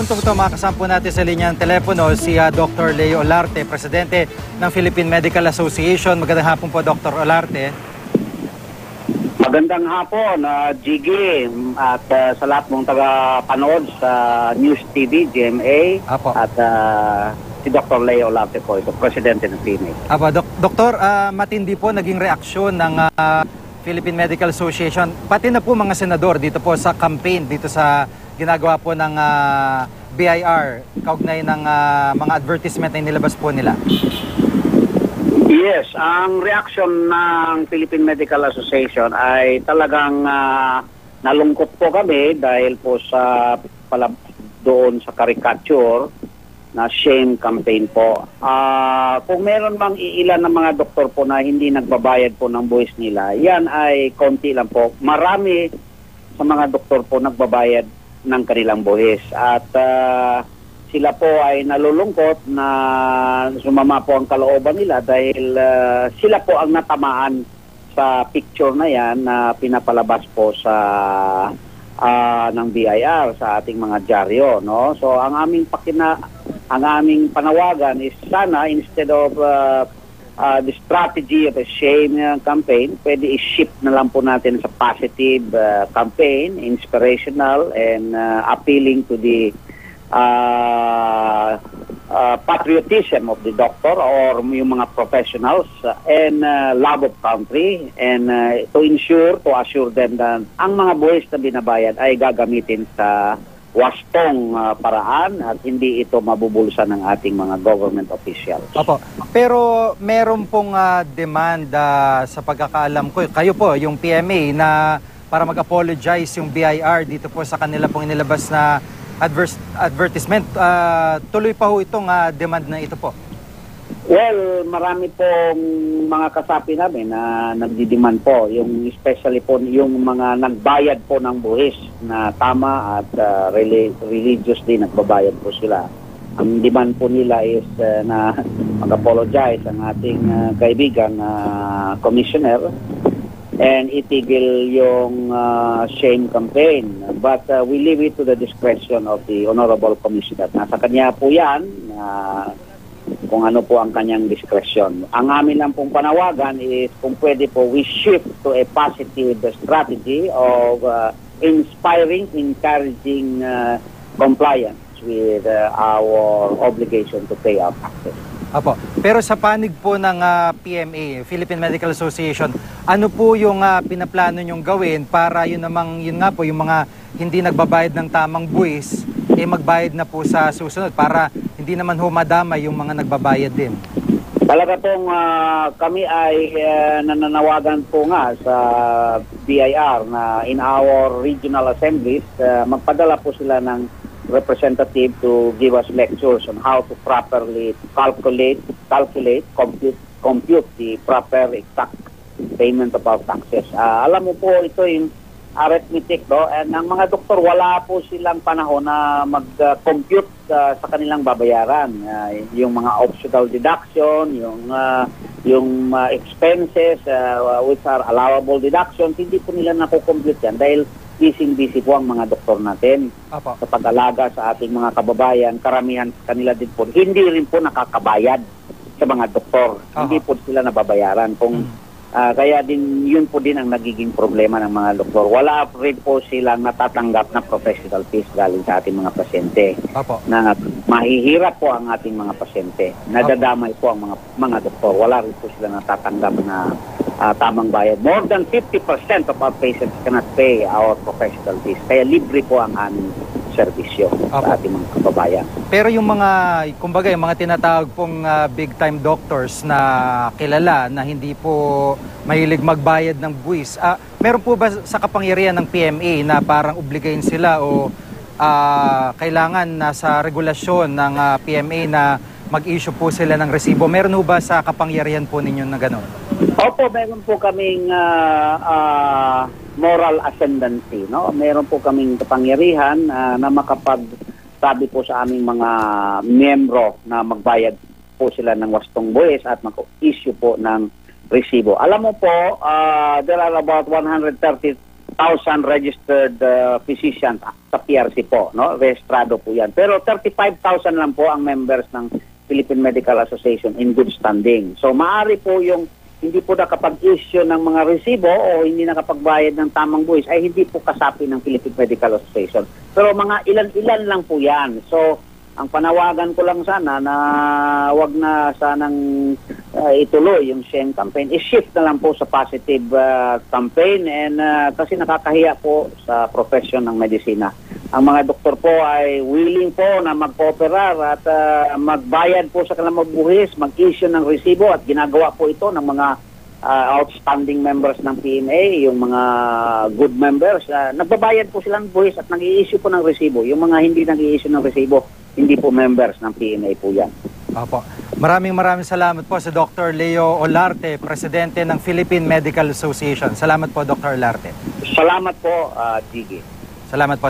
punto ito makakasama po natin sa linya ng telepono si Dr. Leo Olarte, Presidente ng Philippine Medical Association. Magandang hapon po, Dr. Olarte. Magandang hapon, Jiggy, at sa lahat mong taga-panood sa News TV, GMA, Apo. at si Dr. Leo Olarte po, ito, Presidente ng PMA. Apo, Doktor, matindi po naging reaksyon ng Philippine Medical Association, pati na po mga senador dito po sa campaign, dito sa ginagawa po ng BIR, kaugnay ng mga advertisement na inilabas po nila. Yes, ang reaction ng Philippine Medical Association ay talagang nalungkot po kami dahil po sa doon sa caricature na shame campaign po. Kung meron mang iilan ng mga doktor po na hindi nagbabayad po ng buwis nila, yan ay konti lang po. Marami sa mga doktor po nagbabayad ng kanilang buwis. At sila po ay nalulungkot na sumama po ang kalooban nila dahil sila po ang natamaan sa picture na yan na pinapalabas po sa ng BIR sa ating mga dyaryo, no? So ang aming panawagan is sana instead of the strategy of a shame campaign, pwede i-shift na lang po natin sa positive campaign, inspirational and appealing to the patriotism of the doctor or yung mga professionals and love of country and to assure them that ang mga buwis na binabayad ay gagamitin sa wastong paraan at hindi ito mabubulsa ng ating mga government officials. Opo. Pero meron pong demand sa pagkakaalam ko, kayo po, yung PMA, na para mag-apologize yung BIR dito po sa kanila pong inilabas na advertisement. Tuloy pa ho itong demand na ito po? Well, marami pong mga kasapi namin na nagdidemand po, yung especially po yung mga nagbayad po ng buwis na tama at religiously nagbabayad po sila. Ang demand po nila is na mag-apologize ang ating kaibigan commissioner and itigil yung shame campaign. But we leave it to the discretion of the Honorable Commissioner. Nasa kanya po yan, kung ano po ang kanyang discretion. Ang amin lang pong panawagan is kung pwede po we shift to a positive strategy of inspiring, encouraging compliance with our obligation to pay our taxes. Apo. Pero sa panig po ng PMA, Philippine Medical Association, ano po yung pinaplano nyong gawin para yun nga po, yung mga hindi nagbabayad ng tamang buwis, magbayad na po sa susunod para hindi naman humadamay yung mga nagbabayad din? Talaga pong kami ay nananawagan po nga sa BIR na in our regional assemblies, magpadala po sila ng representative to give us lectures on how to properly calculate, compute the proper exact payment of our taxes. Alam mo po, ito yung arithmetic, no? And ang mga doktor, wala po silang panahon na mag-compute sa kanilang babayaran. Yung mga optional deduction, yung expenses which are allowable deductions, hindi po nila nakukompute yan dahil busy po ang mga doktor natin. Apo. Sa pag-alaga sa ating mga kababayan. Karamihan kanila din po, hindi rin po nakakabayad sa mga doktor. Hindi po sila nababayaran. Kaya din, yun po din ang nagiging problema ng mga doktor. Wala rin po silang natatanggap na professional fees galing sa ating mga pasyente. Apo. Na mahihirap po ang ating mga pasyente. Nadadamay po ang mga doktor. Wala rin po sila natatanggap na tamang bayad. More than 50% of our patients cannot pay our professional fees. Kaya libre po ang aming serbisyo sa ating mga kababayan. Pero yung mga, kumbaga, yung mga tinatawag pong big time doctors na kilala na hindi po mahilig magbayad ng buwis, meron po ba sa kapangyarihan ng PMA na parang obligahin sila o kailangan na sa regulasyon ng PMA na mag-issue po sila ng resibo? Meron po ba sa kapangyarihan po ninyo na gano'n? Opo, meron po kaming moral ascendancy, no? Meron po kaming kapangyarihan na makapagsabi po sa aming mga miyembro na magbayad po sila ng wastong buwis at mag-issue po ng resibo. Alam mo po, there are about 130,000 1,000 registered physicians sa PRC po, no? Rehistrado po yan. Pero 35,000 lang po ang members ng Philippine Medical Association in good standing. So maaari po yung hindi po nakapag-issue ng mga resibo o hindi nakapagbayad ng tamang buwis ay hindi po kasapi ng Philippine Medical Association. Pero mga ilan-ilan lang po yan. So ang panawagan ko lang sana na wag na sanang ituloy yung Sheng campaign, i-shift na lang po sa positive campaign and kasi nakakahiya po sa profession ng medisina. Ang mga doktor po ay willing po na mag-cooperar at magbayad po sa kanilang magbuhis, mag-issue ng resibo at ginagawa po ito ng mga outstanding members ng PMA, yung mga good members. Nagbabayad po silang buhis at nag-i-issue po ng resibo. Yung mga hindi nag-i-issue ng resibo, hindi po members ng PMA po yan. Opo. Maraming salamat po sa Dr. Leo Olarte, Presidente ng Philippine Medical Association. Salamat po, Dr. Olarte. Salamat po, Gigi. Salamat po.